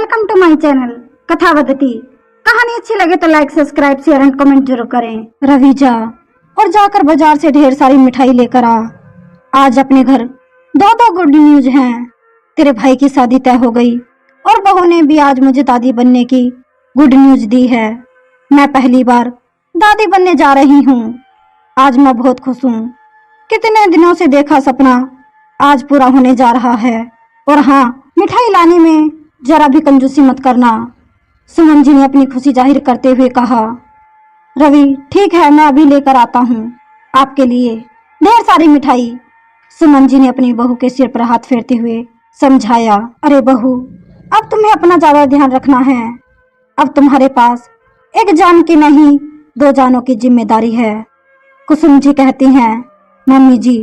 Welcome to my channel Kathavadati. कहानी अच्छी लगे तो like subscribe share and comment जरूर करें। रवि जा और जाकर बाजार से ढेर सारी मिठाई लेकर आ। आज अपने घर दो दो गुड न्यूज हैं। तेरे भाई की शादी तय हो गई और बहू ने भी आज मुझे दादी बनने की गुड न्यूज दी है। मैं पहली बार दादी बनने जा रही हूँ। आज मैं बहुत खुश हूँ। कितने दिनों से देखा सपना आज पूरा होने जा रहा है। और हाँ, मिठाई लाने में जरा भी कंजूसी मत करना। सुमन जी ने अपनी खुशी जाहिर करते हुए कहा। रवि, ठीक है, मैं अभी लेकर आता हूँ आपके लिए ढेर सारी मिठाई। सुमन जी ने अपनी बहू के सिर पर हाथ फेरते हुए समझाया। अरे बहू, अब तुम्हें अपना ज्यादा ध्यान रखना है। अब तुम्हारे पास एक जान की नहीं, दो जानों की जिम्मेदारी है। कुसुम जी कहती हैं, मम्मी जी,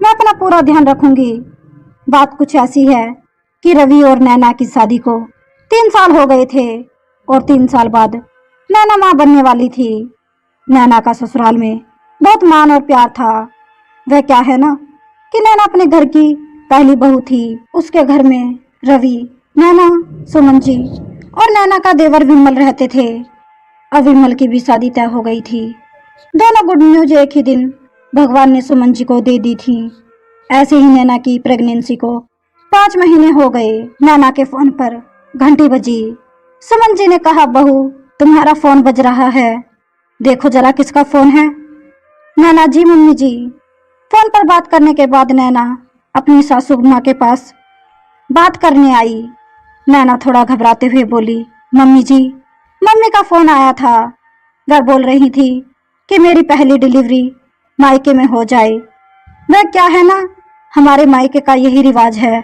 मैं अपना पूरा ध्यान रखूंगी। बात कुछ ऐसी है कि रवि और नैना की शादी को 3 साल हो गए थे और 3 साल बाद नैना माँ बनने वाली थी। नैना का ससुराल में बहुत मान और प्यार था। वह क्या है ना कि नैना अपने घर की पहली बहू थी। उसके घर में रवि, नैना, सुमन जी और नैना का देवर विमल रहते थे। अब विमल की भी शादी तय हो गई थी। दोनों गुड न्यूज एक ही दिन भगवान ने सुमन जी को दे दी थी। ऐसे ही नैना की प्रेगनेंसी को 5 महीने हो गए। नैना के फोन पर घंटी बजी। सुमन जी ने कहा, बहू, तुम्हारा फोन बज रहा है, देखो जरा किसका फोन है। नैना, जी मम्मी जी। फोन पर बात करने के बाद नैना अपनी सासू माँ के पास बात करने आई। नैना थोड़ा घबराते हुए बोली, मम्मी जी, मम्मी का फोन आया था। वह बोल रही थी कि मेरी पहली डिलीवरी मायके में हो जाए। वह क्या है ना, हमारे मायके का यही रिवाज है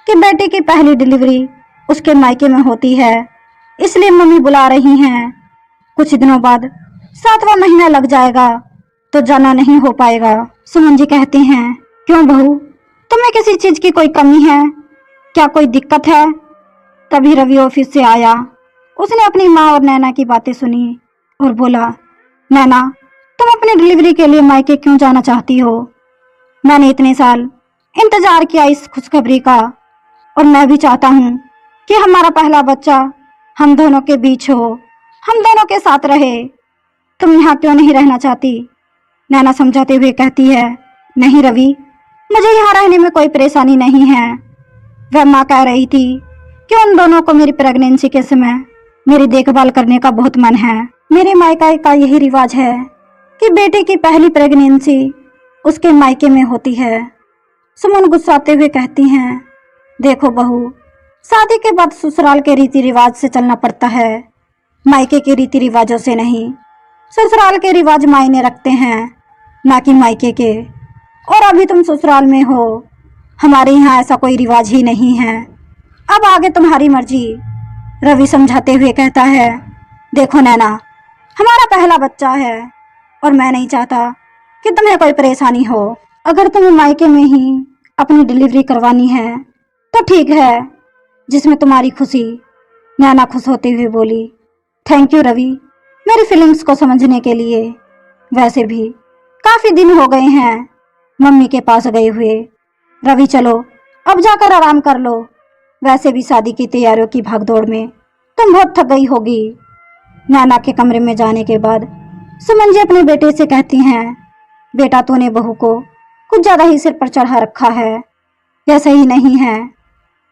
कि बेटी की पहली डिलीवरी उसके मायके में होती है, इसलिए मम्मी बुला रही हैं। कुछ दिनों बाद 7वां महीना लग जाएगा तो जाना नहीं हो पाएगा। सुमन जी कहती हैं, क्यों बहू, तुम्हें किसी चीज की कोई कमी है क्या, कोई दिक्कत है? तभी रवि ऑफिस से आया। उसने अपनी माँ और नैना की बातें सुनी और बोला, नैना, तुम अपनी डिलीवरी के लिए मायके क्यों जाना चाहती हो? मैंने इतने साल इंतजार किया इस खुशखबरी का और मैं भी चाहता हूँ कि हमारा पहला बच्चा हम दोनों के बीच हो, हम दोनों के साथ रहे। तुम यहाँ क्यों नहीं रहना चाहती? नैना समझाते हुए कहती है, नहीं रवि, मुझे यहाँ रहने में कोई परेशानी नहीं है। वह माँ कह रही थी कि उन दोनों को मेरी प्रेगनेंसी के समय मेरी देखभाल करने का बहुत मन है। मेरे मायका का यही रिवाज है कि बेटे की पहली प्रेगनेंसी उसके मायके में होती है। सुमन गुस्साते हुए कहती हैं, देखो बहू, शादी के बाद ससुराल के रीति रिवाज से चलना पड़ता है, मायके के रीति रिवाजों से नहीं। ससुराल के रिवाज मायने रखते हैं, ना कि मायके के। और अभी तुम ससुराल में हो, हमारे यहाँ ऐसा कोई रिवाज ही नहीं है। अब आगे तुम्हारी मर्जी। रवि समझाते हुए कहता है, देखो नैना, हमारा पहला बच्चा है और मैं नहीं चाहता कि तुम्हें कोई परेशानी हो। अगर तुम्हें मायके में ही अपनी डिलीवरी करवानी है तो ठीक है, जिसमें तुम्हारी खुशी। नैना खुश होते हुए बोली, थैंक यू रवि, मेरी फीलिंग्स को समझने के लिए। वैसे भी काफी दिन हो गए हैं मम्मी के पास गए हुए। रवि, चलो अब जाकर आराम कर लो। वैसे भी शादी की तैयारियों की भागदौड़ में तुम बहुत थक गई होगी। नैना के कमरे में जाने के बाद सुमन जी अपने बेटे से कहती हैं, बेटा, तूने बहू को कुछ ज्यादा ही सिर पर चढ़ा रखा है। यह सही नहीं है।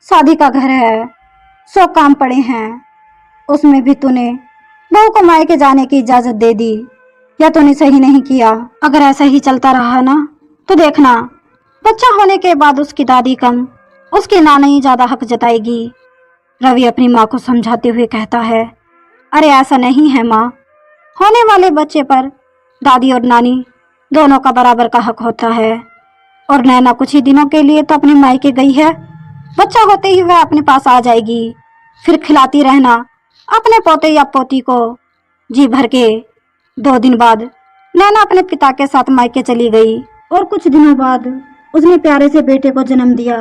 शादी का घर है, 100 काम पड़े हैं, उसमें भी तूने बहू को मायके जाने की इजाजत दे दी। यह तूने सही नहीं किया। अगर ऐसा ही चलता रहा ना तो देखना, बच्चा होने के बाद उसकी दादी कम, उसकी नानी ज्यादा हक जताएगी। रवि अपनी माँ को समझाते हुए कहता है, अरे ऐसा नहीं है माँ, होने वाले बच्चे पर दादी और नानी दोनों का बराबर का हक होता है। और नैना कुछ ही दिनों के लिए तो अपने मायके गई है, बच्चा होते ही वह अपने पास आ जाएगी। फिर खिलाती रहना अपने पोते या पोती को जी भर के। 2 दिन बाद नैना अपने पिता के साथ मायके चली गई और कुछ दिनों बाद उसने प्यारे से बेटे को जन्म दिया।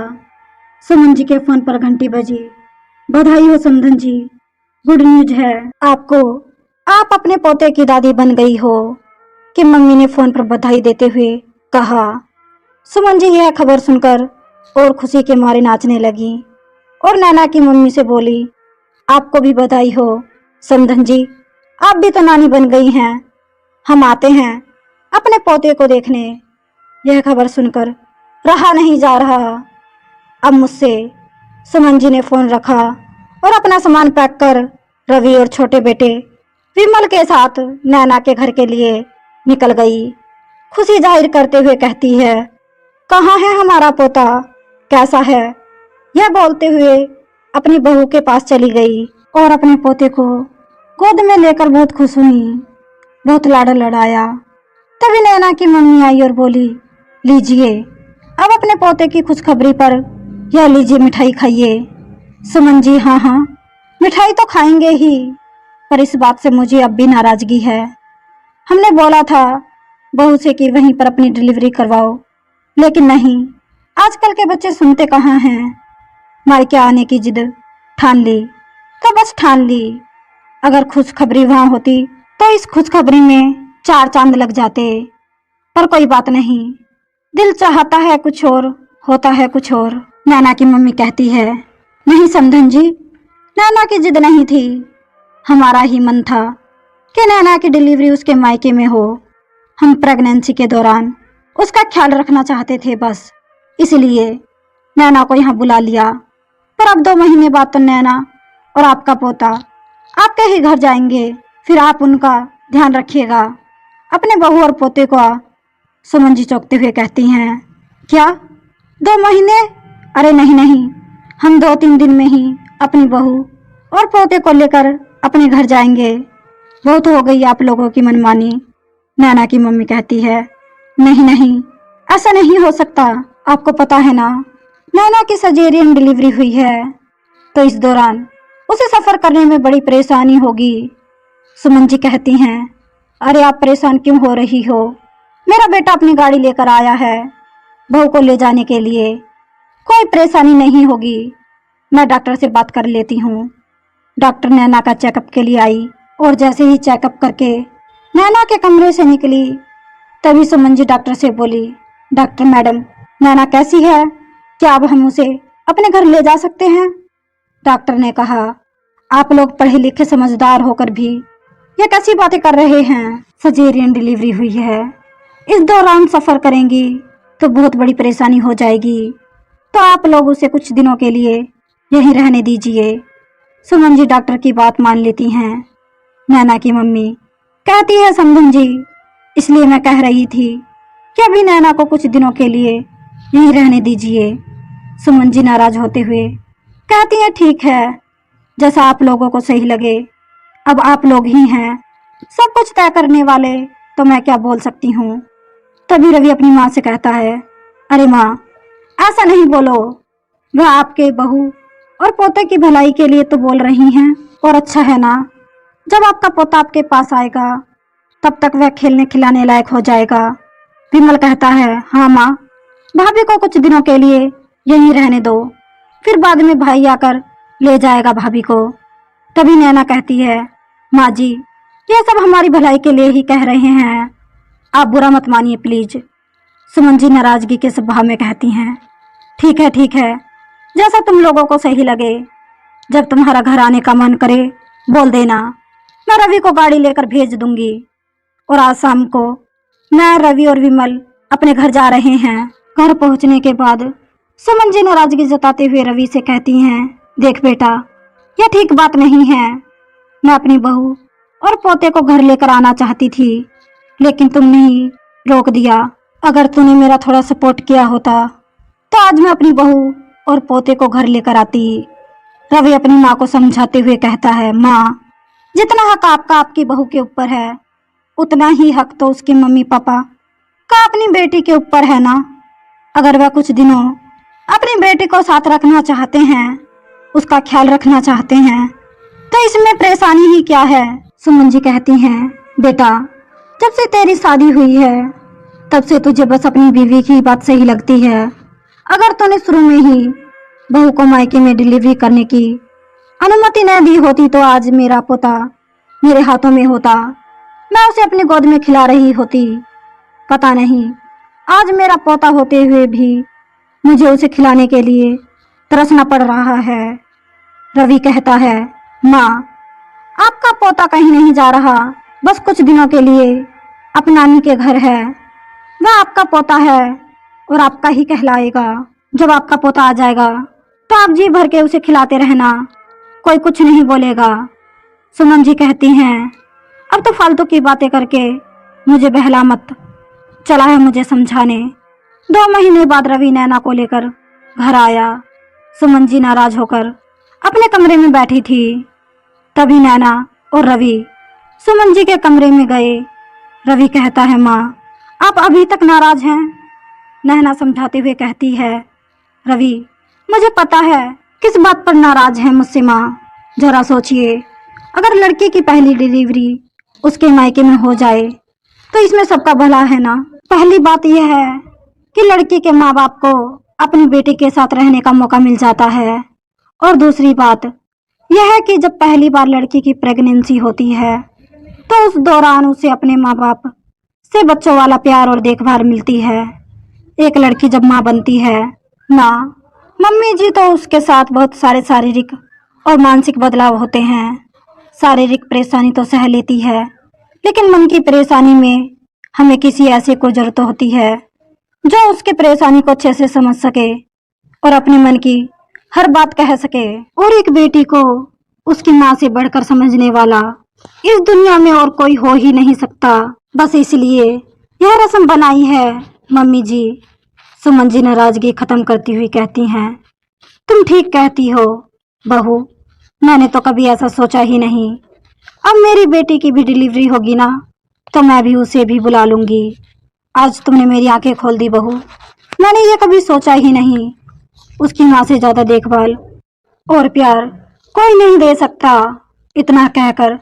सुमन जी के फोन पर घंटी बजी। बधाई हो समधन जी, गुड न्यूज है आपको, आप अपने पोते की दादी बन गई हो, कि मम्मी ने फोन पर बधाई देते हुए कहा। सुमन जी यह खबर सुनकर और खुशी के मारे नाचने लगी और नैना की मम्मी से बोली, आपको भी बधाई हो। समधन जी, आप भी तो नानी बन गई हैं। हम आते हैं अपने पोते को देखने। यह खबर सुनकर रहा नहीं जा रहा। अब मुझसे सुमन जी ने फोन रखा और अपना सामान पैक कर रवि और छोटे बेटे विमल के साथ नैना के घर के लिए निकल गई। खुशी जाहिर करते हुए कहती है, कहाँ है हमारा पोता, कैसा है? यह बोलते हुए अपनी बहू के पास चली गई और अपने पोते को गोद में लेकर बहुत खुश हुई, बहुत लाड़ा लड़ाया। तभी नैना की मम्मी आई और बोली, लीजिए अब अपने पोते की खुशखबरी पर यह लीजिए मिठाई खाइए। सुमन जी, हाँ हाँ मिठाई तो खाएंगे ही, पर इस बात से मुझे अब भी नाराजगी है। हमने बोला था बहू से कि वहीं पर अपनी डिलीवरी करवाओ, लेकिन नहीं, आजकल के बच्चे सुनते कहाँ हैं। मायके आने की जिद ठान ली तो बस ठान ली। अगर खुशखबरी वहां होती तो इस खुशखबरी में 4 चांद लग जाते, पर कोई बात नहीं। दिल चाहता है कुछ और, होता है कुछ और। नैना की मम्मी कहती है, नहीं समधन जी, नैना की जिद नहीं थी, हमारा ही मन था कि नैना की डिलीवरी उसके मायके में हो। हम प्रेगनेंसी के दौरान उसका ख्याल रखना चाहते थे, बस इसलिए नैना को यहाँ बुला लिया। पर अब 2 महीने बाद तो नैना और आपका पोता आपके ही घर जाएंगे, फिर आप उनका ध्यान रखिएगा, अपने बहू और पोते को। सुमन जी चौंकते हुए कहती हैं, क्या 2 महीने? अरे नहीं नहीं, हम 2-3 दिन में ही अपनी बहू और पोते को लेकर अपने घर जाएंगे। बहुत हो गई आप लोगों की मनमानी। नैना की मम्मी कहती है, नहीं नहीं, ऐसा नहीं हो सकता। आपको पता है ना, नैना की सर्जेरियन डिलीवरी हुई है, तो इस दौरान उसे सफर करने में बड़ी परेशानी होगी। सुमन जी कहती हैं, अरे आप परेशान क्यों हो रही हो? मेरा बेटा अपनी गाड़ी लेकर आया है बहू को ले जाने के लिए, कोई परेशानी नहीं होगी। मैं डॉक्टर से बात कर लेती हूँ। डॉक्टर नैना का चेकअप के लिए आई और जैसे ही चेकअप करके नैना के कमरे से निकली, तभी सुमन जी डॉक्टर से बोली, डॉक्टर मैडम, नैना कैसी है? क्या अब हम उसे अपने घर ले जा सकते हैं? डॉक्टर ने कहा, आप लोग पढ़े लिखे समझदार होकर भी ये कैसी बातें कर रहे हैं? सर्जेरियन डिलीवरी हुई है, इस दौरान सफर करेंगी तो बहुत बड़ी परेशानी हो जाएगी, तो आप लोग उसे कुछ दिनों के लिए यहीं रहने दीजिए। सुमन जी डॉक्टर की बात मान लेती हैं। नैना की मम्मी कहती है, समधन जी, इसलिए मैं कह रही थी कि अभी नैना को कुछ दिनों के लिए यहीं रहने दीजिए। सुमन जी नाराज होते हुए कहती हैं, ठीक है, जैसा आप लोगों को सही लगे। अब आप लोग ही हैं सब कुछ तय करने वाले, तो मैं क्या बोल सकती हूँ। तभी रवि अपनी माँ से कहता है, अरे माँ, ऐसा नहीं बोलो, वह आपके बहू और पोते की भलाई के लिए तो बोल रही हैं, और अच्छा है ना, जब आपका पोता आपके पास आएगा तब तक वह खेलने खिलाने लायक हो जाएगा। विमल कहता है, हाँ माँ, भाभी को कुछ दिनों के लिए यहीं रहने दो, फिर बाद में भाई आकर ले जाएगा भाभी को। तभी नैना कहती है, माँ जी, ये सब हमारी भलाई के लिए ही कह रहे हैं, आप बुरा मत मानिए प्लीज। सुमन जी नाराजगी के स्वभाव में कहती हैं, ठीक है ठीक है, जैसा तुम लोगों को सही लगे। जब तुम्हारा घर आने का मन करे बोल देना, मैं रवि को गाड़ी लेकर भेज दूंगी। और आज शाम को मैं, रवि और विमल अपने घर जा रहे हैं। घर पहुंचने के बाद सुमन जी नाराजगी जताते हुए रवि से कहती हैं, देख बेटा, यह ठीक बात नहीं है। मैं अपनी बहू और पोते को घर लेकर आना चाहती थी, लेकिन तुमने ही रोक दिया। अगर तूने मेरा थोड़ा सपोर्ट किया होता तो आज मैं अपनी बहू और पोते को घर लेकर आती। रवि अपनी माँ को समझाते हुए कहता है, माँ, जितना हक आपका आपकी बहू के ऊपर है, उतना ही हक तो उसके मम्मी पापा का अपनी बेटी के ऊपर है ना। अगर वह कुछ दिनों अपनी बेटी को साथ रखना चाहते हैं, उसका ख्याल रखना चाहते हैं, तो इसमें परेशानी ही क्या है। सुमन जी कहती हैं, बेटा, जब से तेरी शादी हुई है तब से तुझे बस अपनी बीवी की बात सही लगती है। अगर तूने शुरू में ही बहू को मायके में डिलीवरी करने की अनुमति न दी होती तो आज मेरा पोता मेरे हाथों में होता, मैं उसे अपनी गोद में खिला रही होती। पता नहीं आज मेरा पोता होते हुए भी मुझे उसे खिलाने के लिए तरसना पड़ रहा है। रवि कहता है, माँ, आपका पोता कहीं नहीं जा रहा, बस कुछ दिनों के लिए अपनी नानी के घर है। वह आपका पोता है और आपका ही कहलाएगा। जब आपका पोता आ जाएगा तो आप जी भर के उसे खिलाते रहना, कोई कुछ नहीं बोलेगा। सुमन जी कहती हैं, अब तो फालतू की बातें करके मुझे बहला मत। चला है मुझे समझाने। 2 महीने बाद रवि नैना को लेकर घर आया। सुमन जी नाराज होकर अपने कमरे में बैठी थी। तभी नैना और रवि सुमन जी के कमरे में गए। रवि कहता है, माँ, आप अभी तक नाराज हैं? नैना समझाते हुए कहती है, रवि, मुझे पता है किस बात पर नाराज है मुझसे माँ। जरा सोचिए, अगर लड़के की पहली डिलीवरी उसके मायके में हो जाए तो इसमें सबका भला है ना। पहली बात यह है कि लड़की के माँ बाप को अपनी बेटी के साथ रहने का मौका मिल जाता है, और दूसरी बात यह है कि जब पहली बार लड़की की प्रेगनेंसी होती है तो उस दौरान उसे अपने माँ बाप से बच्चों वाला प्यार और देखभाल मिलती है। एक लड़की जब माँ बनती है ना, मम्मी जी, तो उसके साथ बहुत सारे शारीरिक और मानसिक बदलाव होते हैं। शारीरिक परेशानी तो सह लेती है, लेकिन मन की परेशानी में हमें किसी ऐसे को जरूरत होती है जो उसके परेशानी को अच्छे से समझ सके और अपने मन की हर बात कह सके। और एक बेटी को उसकी माँ से बढ़कर समझने वाला इस दुनिया में और कोई हो ही नहीं सकता। बस इसलिए यह रस्म बनाई है मम्मी जी। सुमन जी नाराजगी खत्म करती हुई कहती हैं, तुम ठीक कहती हो बहू, मैंने तो कभी ऐसा सोचा ही नहीं। अब मेरी बेटी की भी डिलीवरी होगी ना, तो मैं भी उसे भी बुला लूंगी। आज तुमने मेरी आंखें खोल दी बहू, मैंने ये कभी सोचा ही नहीं। उसकी माँ से ज्यादा देखभाल और प्यार कोई नहीं दे सकता। इतना कहकर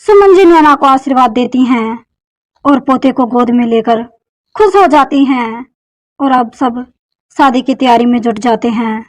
सुमन जी नैना को आशीर्वाद देती हैं और पोते को गोद में लेकर खुश हो जाती हैं, और अब सब शादी की तैयारी में जुट जाते हैं।